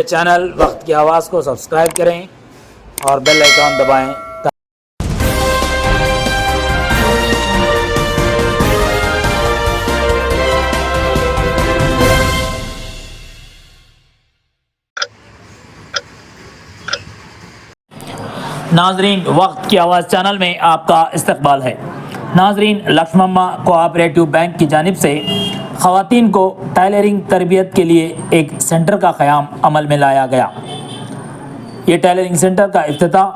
Channel वक्त की आवाज़ को सब्सक्राइब करें और बेल आइकॉन दबाएं। नाजरीन, वक्त की आवाज़ चैनल में आपका इस्तकबाल है। नाजरीन, लक्ष्मम्मा कोऑपरेटिव बैंक की जानिब से ख़वातीन को टेलरिंग तरबियत के लिए एक सेंटर का क़याम अमल में लाया गया। ये टेलरिंग सेंटर का इफ्तिताह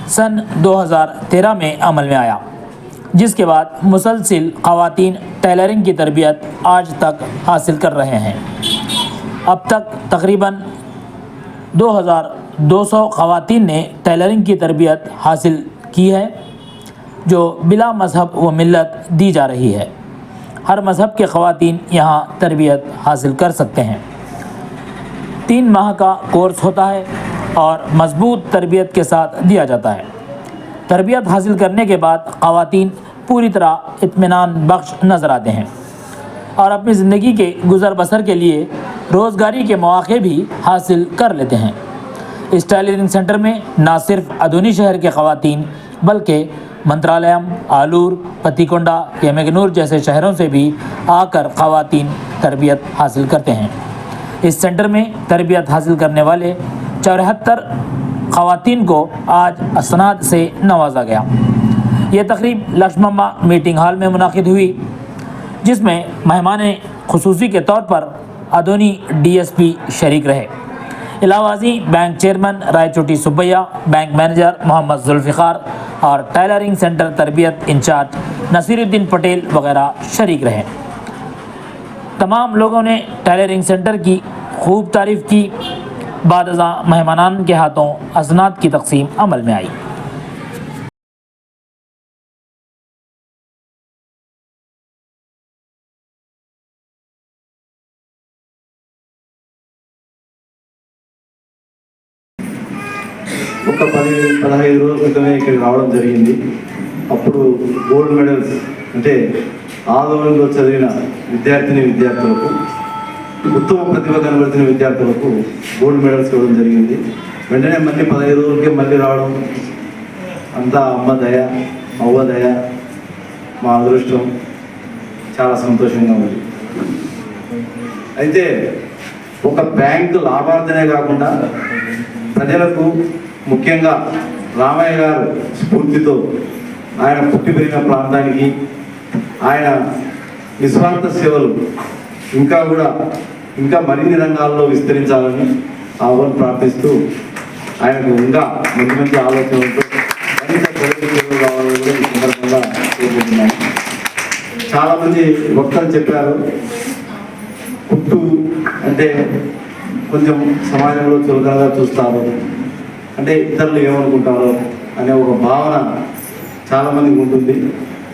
सन 2013 में अमल में आया, जिसके बाद मुसलसिल ख़वातीन टेलरिंग की तरबियत आज तक हासिल कर रहे हैं। अब तक तकरीबन 2200 ख़वातीन ने टेलरिंग की तरबियत हासिल की है, जो बिला मज़हब व मिल्लत दी जा रही है। हर मज़हब के ख़वातीन यहाँ तरबियत हासिल कर सकते हैं। 3 माह का कोर्स होता है और मजबूत तरबियत के साथ दिया जाता है। तरबियत हासिल करने के बाद ख़वातीन पूरी तरह इत्मीनान बख्श नज़र आते हैं और अपनी ज़िंदगी के गुज़र बसर के लिए रोज़गारी के मौक़े भी हासिल कर लेते हैं। इस टेलरिंग सेंटर में न सिर्फ अदूनी शहर के ख़वातीन बल्कि मंत्रालयम, आलूर, पतिकोंडा, यमगनूर जैसे शहरों से भी आकर ख़वातीन तरबियत हासिल करते हैं। इस सेंटर में तरबियत हासिल करने वाले 74 ख़वातीन को आज असनाद से नवाजा गया। ये तकरीब लक्ष्मम्मा मीटिंग हॉल में मुनाकिद हुई, जिसमें मेहमान खुसूसी के तौर पर अदोनी DSP शरीक रहे। इलावाजी bank chairman Rayachoti Subbaiah, bank manager Mohammad Zulfikar और टेलरिंग सेंटर तरबियत इंचार्ज नसीरुद्दीन पटेल वगैरह शरीक रहे। तमाम लोगों ने टेलरिंग सेंटर की खूब तारीफ़ की। बाद-अज़ां मेहमानान के हाथों असनाद की तकसीम अमल में आई। ఒక 10-15 రోజుల క్రితమే ఇక్కడికి రావడం జరిగింది. అప్పుడు గోల్డ్ మెడల్స్ అంటే ఆందోళనలో చదివిన విద్యార్థులకు, ఉత్తమ ప్రతిభ కనబరిచిన విద్యార్థులకు గోల్డ్ మెడల్స్ ఇవ్వడం జరిగింది. వెంటనే మళ్ళీ 15 రోజులకే మళ్ళీ రావడం అంతా అమ్మ దయ, అవ్వ దయ, మా అదృష్టం, చాలా సంతోషంగా ఉంది. అయితే ఒక బ్యాంకు లాభార్థనే కాకుండా ప్రజలకు, ముఖ్యంగా రామయ్య గారు స్ఫూర్తితో ఆయన పుట్టి పెరిగిన ప్రాంతానికి ఆయన నిస్వార్థ సేవలు ఇంకా మరిన్ని రంగాల్లో విస్తరించాలని ఆహ్వానం ప్రార్థిస్తూ ఆయనకు ఇంకా మంచి ఆలోచనలతో మరింత ప్రగతి సేవలు కావాలని కూడా ఈ సందర్భంగా కోరుకుంటున్నాను. చాలామంది వక్తలు చెప్పారు, కుట్టు అంటే కొంచెం సమాజంలో చులకనగా చూస్తారు, అంటే ఇతరులు ఏమనుకుంటారో అనే ఒక భావన చాలామందికి ఉంటుంది.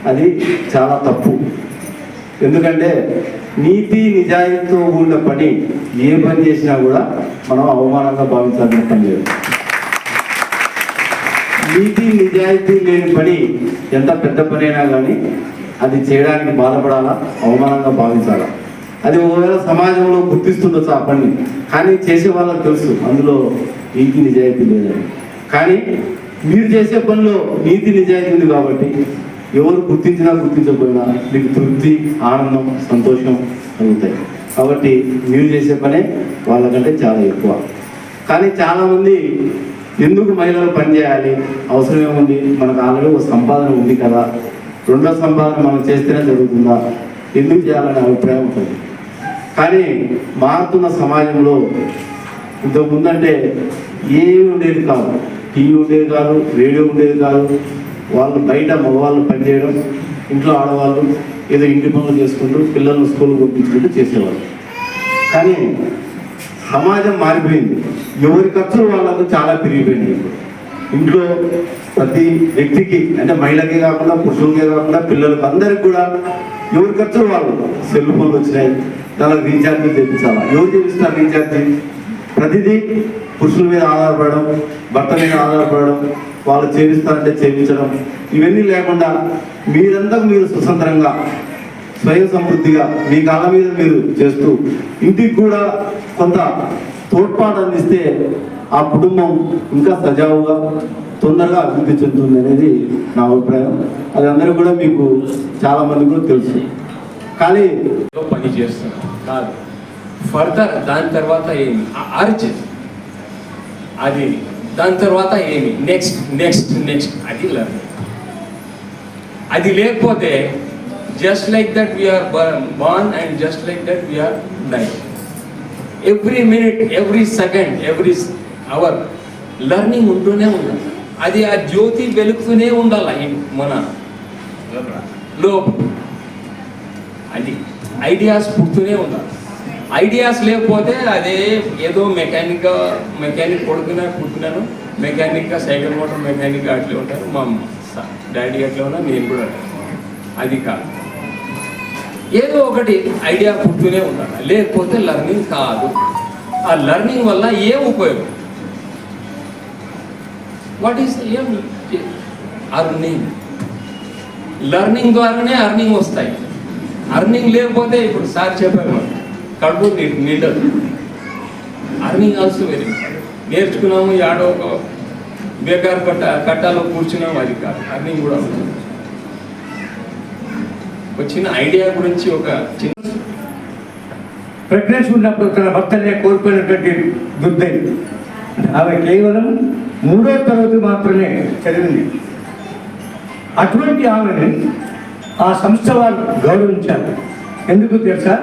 అది చాలా తప్పు. ఎందుకంటే నీతి నిజాయితీతో కూడిన పని ఏ పని చేసినా కూడా మనం అవమానంగా భావించాల్సిన పని లేదు. నీతి నిజాయితీ లేని పని ఎంత పెద్ద పని అయినా కానీ అది చేయడానికి బాధపడాలా, అవమానంగా భావించాలా. అది ఒకవేళ సమాజంలో గుర్తిస్తుండొచ్చు ఆ పని, కానీ చేసే వాళ్ళకి తెలుసు అందులో నీతి నిజాయితీ లేదని. కానీ మీరు చేసే పనిలో నీతి నిజాయితీ ఉంది కాబట్టి ఎవరు గుర్తించినా గుర్తించకపోయినా మీకు తృప్తి, ఆనందం, సంతోషం కలుగుతాయి. కాబట్టి మీరు చేసే పనే వాళ్ళకంటే చాలా ఎక్కువ. కానీ చాలామంది ఎందుకు మహిళలు పనిచేయాలి, అవసరం ఏముంది, మనకు ఆల్రెడీ ఒక సంపాదన ఉంది కదా, రెండో సంపాదన మనం చేస్తేనే జరుగుతుందా, ఎందుకు చేయాలనే అభిప్రాయం ఉంటుంది. కానీ మారుతున్న సమాజంలో ఇంతకుముందంటే ఏమి ఉండేది కాదు, టీవీ ఉండేది కాదు, రేడియో ఉండేది కాదు. వాళ్ళు బయట మగవాళ్ళు పనిచేయడం, ఇంట్లో ఆడవాళ్ళు ఏదో ఇంటి పనులు చేసుకుంటూ పిల్లలను స్కూల్కి పంపించుకుంటూ చేసేవాళ్ళు. కానీ సమాజం మారిపోయింది. ఎవరి ఖర్చులు వాళ్ళకు చాలా పెరిగిపోయినాయి. ఇంట్లో ప్రతి వ్యక్తికి, అంటే మహిళకే కాకుండా పురుషులకే కాకుండా పిల్లలకు అందరికి కూడా ఎవరి ఖర్చులు వాళ్ళు. సెల్ ఫోన్లు వచ్చినాయి, దానికి రీఛార్జీలు చేయించాలా, ఎవరు చేపిస్తారు రీఛార్జీ? ప్రతిదీ పురుషుల మీద ఆధారపడడం, భర్త మీద ఆధారపడడం, వాళ్ళు చేపిస్తారంటే చేయించడం, ఇవన్నీ లేకుండా మీరంతా మీరు స్వతంత్రంగా స్వయం సమృద్ధిగా మీ కాళ్ళ మీద మీరు చేస్తూ ఇంటికి కూడా కొంత తోడ్పాటు అందిస్తే ఆ కుటుంబం ఇంకా సజావుగా తొందరగా అభివృద్ధి చెందుతుంది అనేది నా అభిప్రాయం. అది అందరూ కూడా మీకు చాలామంది కూడా తెలుసు. కానీ పని చేస్తున్నారు కాదు, ఫర్దర్ దాని తర్వాత ఏమి అర్జ్, అది దాని తర్వాత ఏమి నెక్స్ట్ నెక్స్ట్ నెక్స్ట్, అది లర్నింగ్. అది లేకపోతే just like that we are born and just like that we are dying. Every minute, every second, every hour learning ఉంటూనే ఉండాలి. అది ఆ జ్యోతి వెలుగుతూనే ఉండాలి మన లోపల. అది ఐడియాస్ పుడుతూనే ఉండాలి. ఐడియాస్ లేకపోతే అదే ఏదో మెకానిక్ పుట్టినాను, మెకానిక్గా సైకిల్ మోటార్ మెకానిక్గా అట్లే ఉంటారు. మా డాడీ అట్లా ఉన్నా, నేను కూడా అది కాదు. ఏదో ఒకటి ఐడియా పుడుతూనే ఉండాలి, లేకపోతే లర్నింగ్ కాదు. ఆ లర్నింగ్ వల్ల ఏం ఉపయోగం? వాట్ ఈస్ ఏం అర్నింగ్? లర్నింగ్ ద్వారానే అర్నింగ్ వస్తాయి. అర్నింగ్ లేకపోతే ఇప్పుడు సార్ చెప్పారు కడుపు నిండదు. అర్నింగ్ ఆల్సో వెరీ నేర్చుకున్నాము, యాడో ఒక బేకార్ కట్టాలో కూర్చున్నాము, అది కాదు. అర్నింగ్ కూడా ఉంటుంది. వచ్చిన ఐడియా గురించి ఒక చిన్న ప్రెగ్నెన్సీ ఉన్నప్పుడు తన భర్తనే కోల్పోయినటువంటి దుర్దైవి. ఆమె కేవలం 3వ తరగతి మాత్రమే చదివింది. అటువంటి ఆమెను ఆ సంస్థ వారు గౌరవించారు. ఎందుకు తెలుసా?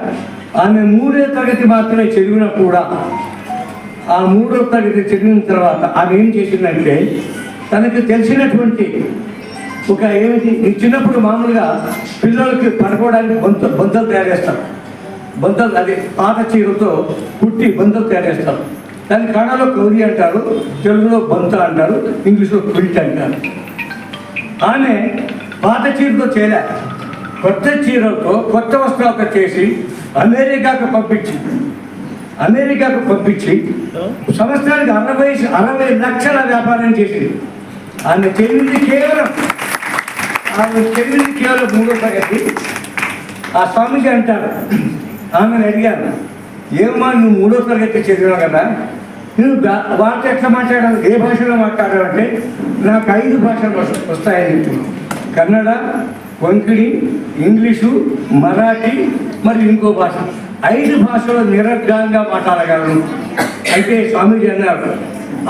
ఆమె 3వ తరగతి మాత్రమే చదివినా కూడా ఆ 3వ తరగతి చదివిన తర్వాత ఆమె ఏం చేసిందంటే, తనకు తెలిసినటువంటి ఒక ఏమిటి, చిన్నప్పుడు మామూలుగా పిల్లలకి పడుకోవడానికి బొంతలు తయారు చేస్తారు. బొంతలు, అది పాత చీరతో కుట్టి బొంతలు తయారు చేస్తారు. దాని కన్నడలో కౌరి అంటారు, తెలుగులో బొంత అంటారు, ఇంగ్లీష్లో క్విల్ట్ అంటారు. ఆమె పాత చీరతో చేయలే, కొత్త చీరలతో కొత్త వస్త్రాలతో చేసి అమెరికాకు పంపించి సంవత్సరానికి 60 లక్షల వ్యాపారం చేసింది. ఆమె చెల్లింది కేవలం 3వ తరగతి. ఆ స్వామిజీ అంటారు, ఆమెను అడిగాను, ఏమన్నా నువ్వు 3వ తరగతి చదివావు కదా, నువ్వు వాటితో ఎట్లా మాట్లాడావు, ఏ భాషలో మాట్లాడావు అంటే, నాకు 5 భాషలు వస్తాయని చెప్తున్నాను. కన్నడ, కొంకణి, ఇంగ్లీషు, మరాఠీ, మరి ఇంకో భాష. 5 భాషలో నిరర్గళంగా మాట్లాడగలను. అయితే స్వామీజీ అన్నారు,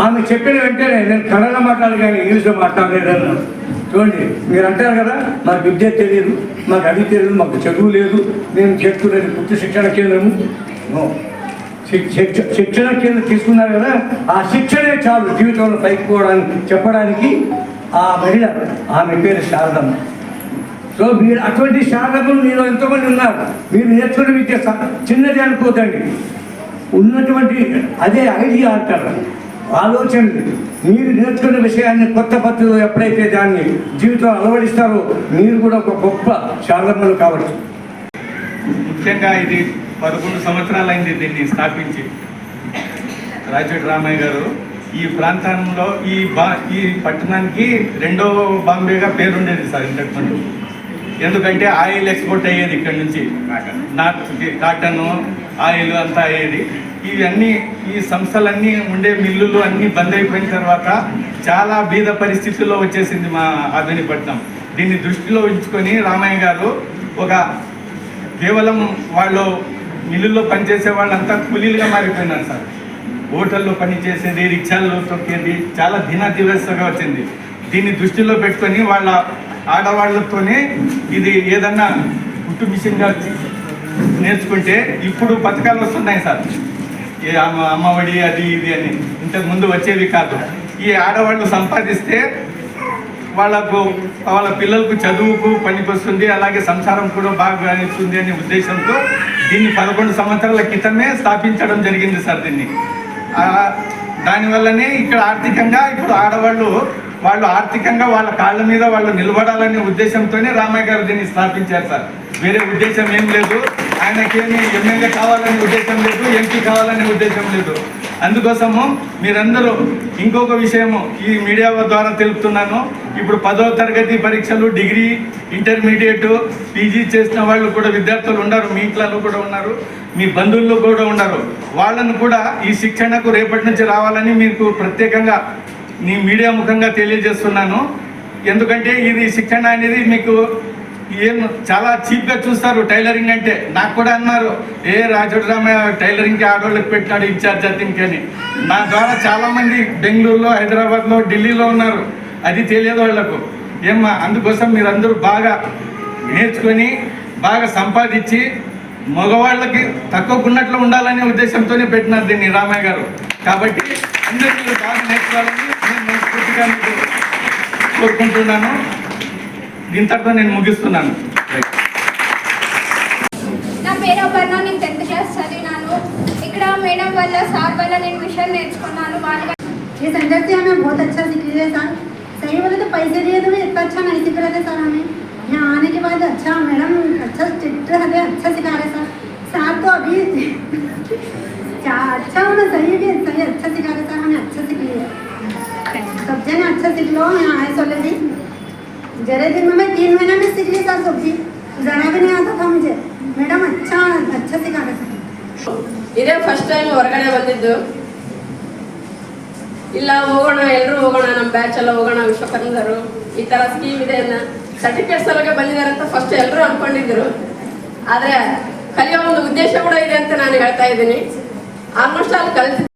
ఆమె చెప్పిన వెంటనే నేను కన్నడ మాట్లాడాలి కానీ ఇంగ్లీష్లో మాట్లాడలేదన్నారు. చూడండి, మీరు అంటారు కదా మాకు విద్య తెలియదు, మాకు అది తెలియదు, మాకు చదువు లేదు, నేను చేస్తున్నది పూర్తి శిక్షణ కేంద్రము. శిక్షణ కేంద్రం తీసుకున్నారు కదా, ఆ శిక్షణే చాలు జీవితంలో పైకి పోవడానికి చెప్పడానికి. ఆ మహిళ, ఆమె పేరు శారదమ్మ. సో మీరు అటువంటి శారదమ్మలు మీరు ఎంతోమంది ఉన్నారు. మీరు నేర్చుకునే విద్య చిన్నది అనుకోదండి, ఉన్నటువంటి అదే ఐడియా అంటారు, ఆలోచనలు. మీరు నేర్చుకున్న విషయాన్ని కొత్త పద్ధతిలో ఎప్పుడైతే దాన్ని జీవితంలో అలవడిస్తారో మీరు కూడా ఒక గొప్ప శారదమ్మలు కావచ్చు. ముఖ్యంగా ఇది 11 సంవత్సరాలైంది దీన్ని స్థాపించి. రాజోటి రామయ్య గారు ఈ ప్రాంతంలో ఈ పట్టణానికి 2వ బాంబేగా పేరుండేది సార్ ఇంతకుముందు. ఎందుకంటే ఆయిల్ ఎక్స్పోర్ట్ అయ్యేది ఇక్కడ నుంచి, కాటన్ ఆయిల్ అంతా అయ్యేది. ఇవన్నీ ఈ సంస్థలన్నీ ఉండే మిల్లులు అన్నీ బంద్ అయిపోయిన తర్వాత చాలా బీద పరిస్థితుల్లో వచ్చేసింది మా ఆధునిపట్నం. దీన్ని దృష్టిలో ఉంచుకొని రామయ్య గారు ఒక కేవలం వాళ్ళు మిల్లుల్లో పనిచేసే వాళ్ళంతా కూలీలుగా మారిపోయినారు సార్. హోటల్లో పనిచేసేది, రిక్షాల్లో తొక్కేది, చాలా దినదివసగా వచ్చింది. దీన్ని దృష్టిలో పెట్టుకొని వాళ్ళ ఆడవాళ్లతోనే ఇది ఏదన్నా కుట్టు మిషన్గా నేర్చుకుంటే ఇప్పుడు పథకాలు వస్తున్నాయి సార్. అమ్మఒడి అది ఇది అని ఇంతకు ముందు వచ్చేవి కాదు. ఈ ఆడవాళ్ళు సంపాదిస్తే వాళ్ళ పిల్లలకు చదువుకు పనికొస్తుంది, అలాగే సంసారం కూడా బాగా ఇస్తుంది అనే ఉద్దేశంతో దీన్ని 11 సంవత్సరాల క్రితమే స్థాపించడం జరిగింది సార్. దీన్ని దానివల్లనే ఇక్కడ ఆర్థికంగా ఇప్పుడు వాళ్ళు ఆర్థికంగా వాళ్ళ కాళ్ళ మీద వాళ్ళు నిలబడాలనే ఉద్దేశంతోనే రామయ్య గారు దీన్ని స్థాపించారు సార్. వేరే ఉద్దేశం ఏం లేదు. ఆయనకేమి ఎమ్మెల్యే కావాలనే ఉద్దేశం లేదు, ఎంపీ కావాలనే ఉద్దేశం లేదు. అందుకోసము మీరందరూ ఇంకొక విషయము ఈ మీడియా ద్వారా తెలుపుతున్నాను. ఇప్పుడు 10వ తరగతి పరీక్షలు, డిగ్రీ, ఇంటర్మీడియట్, పీజీ చేసిన వాళ్ళు కూడా విద్యార్థులు ఉన్నారు, మీ ఇంట్లో కూడా ఉన్నారు, మీ బంధువుల్లో కూడా ఉన్నారు. వాళ్ళను కూడా ఈ శిక్షణకు రేపటి నుంచి రావాలని మీకు ప్రత్యేకంగా నీ మీడియా ముఖంగా తెలియజేస్తున్నాను. ఎందుకంటే ఇది శిక్షణ అనేది మీకు ఏం చాలా చీప్గా చూస్తారు. టైలరింగ్ అంటే నాకు కూడా అన్నారు, రాజోటి రామయ్య టైలరింగ్కి ఆడవాళ్ళకి పెట్టినాడు ఇన్ఛార్జ్ అతనికి అని. నా ద్వారా చాలామంది బెంగళూరులో, హైదరాబాద్లో, ఢిల్లీలో ఉన్నారు, అది తెలియదు వాళ్లకు. ఏమ్మా అందుకోసం మీరందరూ బాగా నేర్చుకొని బాగా సంపాదించి మగవాళ్ళకి తక్కువకున్నట్లు ఉండాలనే ఉద్దేశంతోనే పెట్టినారు దీన్ని రామయ్య గారు. కాబట్టి అందరూ మీరు బాగా నేర్చుకోవాలని నేను మనస్ఫూర్తిగా మీకు కోరుకుంటున్నాను. దీంతో నేను ముగిస్తున్నాను. నా పేరు అపర్ణ, నేను 10th క్లాస్ చదివినాను. ఇక్కడ మేడం వల్ల, సార్ వల్ల నేను మిషన్ నేర్చుకున్నాను. ये सेंटर से हमें बहुत अच्छा सीख रहे सर. सही बोले तो पैसे दिए तो भी इतना अच्छा नहीं सीख रहे थे सर. हमें यहाँ आने के बाद अच्छा मैडम अच्छा स्ट्रिक्ट हमें अच्छा सिखा रहे सर. सर तो अभी अच्छा होना चाहिए भी सही अच्छा सिखा रहे सर. हमें अच्छा सीख लिए सब जने अच्छा सीख लो. यहाँ आए सोले भी जरे दिन में मैं 3 महीना में सीख ली सर सब्जी. ज़रा भी नहीं आता था मुझे. मैडम अच्छा सिखा रहे सर. ಇದೇ ಫಸ್ಟ್ ಟೈಮ್ ಹೊರಗಡೆ ಬಂದಿದ್ದು. ಇಲ್ಲ ಹೋಗೋಣ, ಎಲ್ಲರೂ ಹೋಗೋಣ, ನಮ್ಮ ಬ್ಯಾಚ್ ಎಲ್ಲ ಹೋಗೋಣ, ವಿಶ್ವಕರ್ಮದರು ಈ ಥರ ಸ್ಕೀಮ್ ಇದೆ ಅನ್ನೋ ಸರ್ಟಿಫಿಕೇಟ್ ಸಲುವಾಗಿ ಬಂದಿದ್ದಾರೆ ಅಂತ ಫಸ್ಟ್ ಎಲ್ಲರೂ ಅಂದ್ಕೊಂಡಿದ್ರು. ಆದರೆ ಕಲಿಯೋ ಒಂದು ಉದ್ದೇಶ ಕೂಡ ಇದೆ ಅಂತ ನಾನು ಹೇಳ್ತಾ ಇದ್ದೀನಿ. ಆಲ್ಮೋಸ್ಟ್ ಅಲ್ಲಿ ಕಲಿತು